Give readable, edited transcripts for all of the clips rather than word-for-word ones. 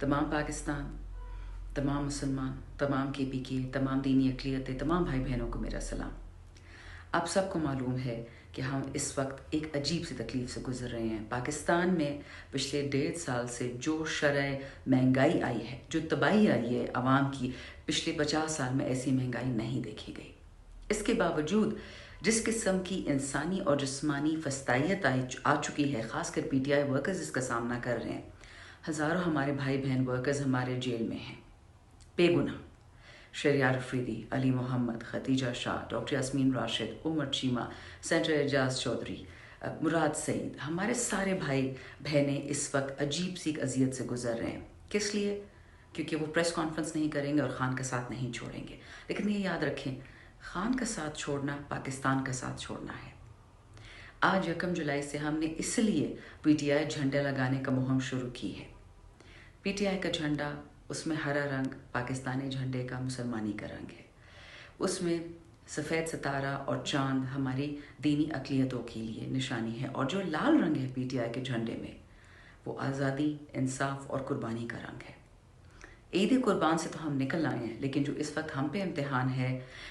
तमाम पाकिस्तान, तमाम मुसलमान, तमाम KPK, तमाम दीनी अक़लियतें, तमाम भाई बहनों को मेरा सलाम। आप सबको मालूम है कि हम इस वक्त एक अजीब सी तकलीफ़ से गुज़र रहे हैं। पाकिस्तान में पिछले 1.5 साल से जो शरह महंगाई आई है, जो तबाही आई है आवाम की, पिछले 50 साल में ऐसी महंगाई नहीं देखी गई। इसके बावजूद जिस किस्म की इंसानी और जिस्मानी फस्तायत आ चुकी है, ख़ासकर PTI वर्कर्स इसका सामना कर रहे हैं। हज़ारों हमारे भाई बहन वर्कर्स हमारे जेल में हैं बेगुनाह। शरियार अफरीदी, अली मोहम्मद, खतीजा शाह, डॉक्टर यास्मीन राशिद, उमर चीमा, सेंटर एजाज चौधरी, मुराद सईद, हमारे सारे भाई बहनें इस वक्त अजीब सी अजियत से गुजर रहे हैं। किस लिए? क्योंकि वो प्रेस कॉन्फ्रेंस नहीं करेंगे और खान का साथ नहीं छोड़ेंगे। लेकिन ये याद रखें, खान का साथ छोड़ना पाकिस्तान का साथ छोड़ना है। आज 1 जुलाई से हमने इसलिए PTI झंडे लगाने का मुहिम शुरू की है। PTI का झंडा, उसमें हरा रंग पाकिस्तानी झंडे का मुसलमानी का रंग है। उसमें सफ़ेद सितारा और चांद हमारी दीनी अक़लियतों के लिए निशानी है, और जो लाल रंग है PTI के झंडे में, वो आज़ादी, इंसाफ और कुर्बानी का रंग है। ईद कुर्बान से तो हम निकल आए हैं, लेकिन जो इस वक्त हम पे इम्तिहान है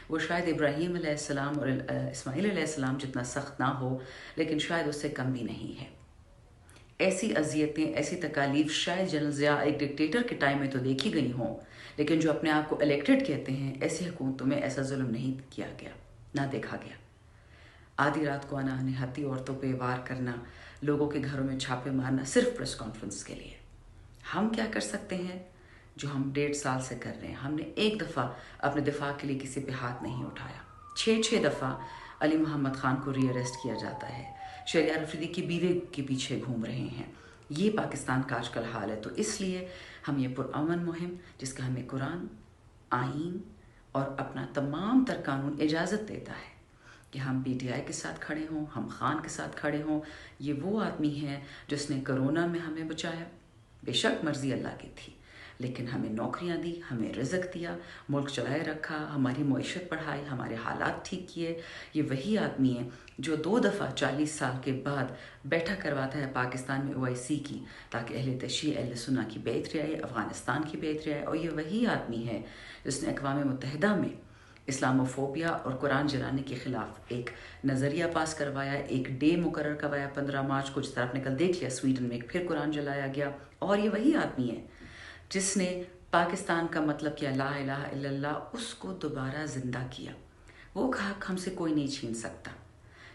वो शायद इब्राहीम अलैहिस्सलाम और इस्माईल अलैहिस्सलाम जितना सख्त ना हो, लेकिन शायद उससे कम भी नहीं है। ऐसी अजियतें, ऐसी तकालीफ शायद जनरल ज़िया एक डिक्टेटर के टाइम में तो देखी गई हों, लेकिन जो अपने आप को इलेक्टेड कहते हैं, ऐसी हुकूमतों में ऐसा जुल्म नहीं किया गया, ना देखा गया। आधी रात को आना, निहत्ती औरतों पे वार करना, लोगों के घरों में छापे मारना, सिर्फ प्रेस कॉन्फ्रेंस के लिए। हम क्या कर सकते हैं जो हम 1.5 साल से कर रहे हैं? हमने एक दफ़ा अपने दिफा के लिए किसी पे हाथ नहीं उठाया। 6 दफ़ा अली मोहम्मद खान को रीअरेस्ट किया जाता है। शरियार अफरीदी की बीवी के पीछे घूम रहे हैं। ये पाकिस्तान का आजकल हाल है। तो इसलिए हम ये पुरअमन मुहिम, जिसका हमें कुरान, आईन और अपना तमाम तर कानून इजाज़त देता है कि हम PTI के साथ खड़े हों, हम खान के साथ खड़े हों। ये वो आदमी है जिसने कोरोना में हमें बचाया। बेशक मर्ज़ी अल्लाह की थी, लेकिन हमें नौकरियां दी, हमें रिज़्क़ दिया, मुल्क चलाए रखा, हमारी मईशत बढ़ाई, हमारे हालात ठीक किए। ये वही आदमी है जो 2 दफ़ा 40 साल के बाद बैठक करवाता है पाकिस्तान में OIC की, ताकि अहले तशय्युअ, अहले सुन्ना की बैत रहे, अफ़गानिस्तान की बैत रहे। और ये वही आदमी है जिसने अक़वाम मुत्तहिदा में इस्लामोफोबिया और कुरान जलाने के ख़िलाफ़ एक नज़रिया पास करवाया, एक डे मुकर्रर करवाया 15 मार्च को, जिस तरह आपने कल देख लिया स्वीडन में फिर कुरान जलाया गया। और ये वही आदमी है जिसने पाकिस्तान का मतलब किया ला इलाहा इल्लल्लाह, उसको दोबारा ज़िंदा किया। वो हक हमसे कोई नहीं छीन सकता।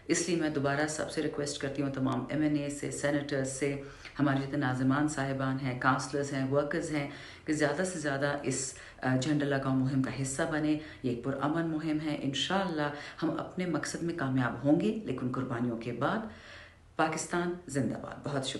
इसलिए मैं दोबारा सबसे रिक्वेस्ट करती हूँ, तमाम MNA से, सेनेटर्स से, हमारे जितने नाज़िमान साहिबान हैं, काउंसलर्स हैं, वर्कर्स हैं, कि ज़्यादा से ज़्यादा इस झंडा लगाओ मुहिम का हिस्सा बने। ये एक पुरअमन मुहिम है। इंशाअल्लाह हम अपने मकसद में कामयाब होंगे, लेकिन कुर्बानियों के बाद। पाकिस्तान जिंदाबाद। बहुत शुक्रिया।